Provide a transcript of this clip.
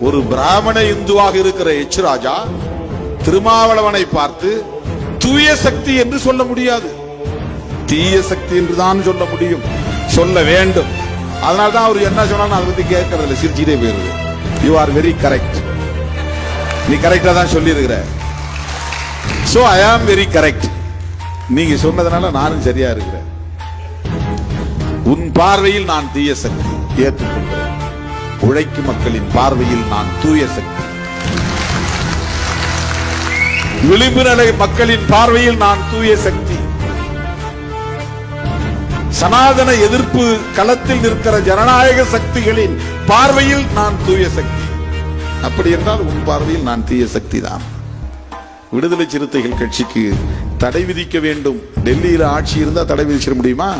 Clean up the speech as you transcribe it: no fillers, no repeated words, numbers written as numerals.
ஒரு பிராமண இந்துவாக இருக்கிற எச் ராஜா திருமாவளவனை பார்த்து தூய சக்தி என்று சொல்ல முடியாது, தீய சக்தி என்றுதான் சொல்ல முடியும், சொல்ல வேண்டும். அதனால்தான் அவர் என்ன சொன்னாலும் அதை பத்தி கேட்கறதில்ல, சிரிச்சுட்டே போயிருது. யூ ஆர் வெரி கரெக்ட், நீ கரெக்டா தான் சொல்லி இருக்கிற. So I am very correct, நீங்க சொன்னதுனால நானும் சரியா இருக்கிறேன். உன் பார்வையில் நான் தீய சக்தி, ஏற்றுக்கொள்கிறேன். உழைக்கும் மக்களின் பார்வையில் நான் தூய சக்தி, விளிம்பு நிலை மக்களின் பார்வையில் நான் தூய சக்தி, சனாதன எதிர்ப்பு களத்தில் இருக்கிற ஜனநாயக சக்திகளின் பார்வையில் நான் தூய சக்தி. அப்படி என்றால் உன் பார்வையில் நான் தீய சக்தி தான். விடுதலை சிறுத்தைகள் கட்சிக்கு தடை விதிக்க வேண்டும். டெல்லியில ஆட்சி இருந்தா தடை விதிச்சிட முடியுமா?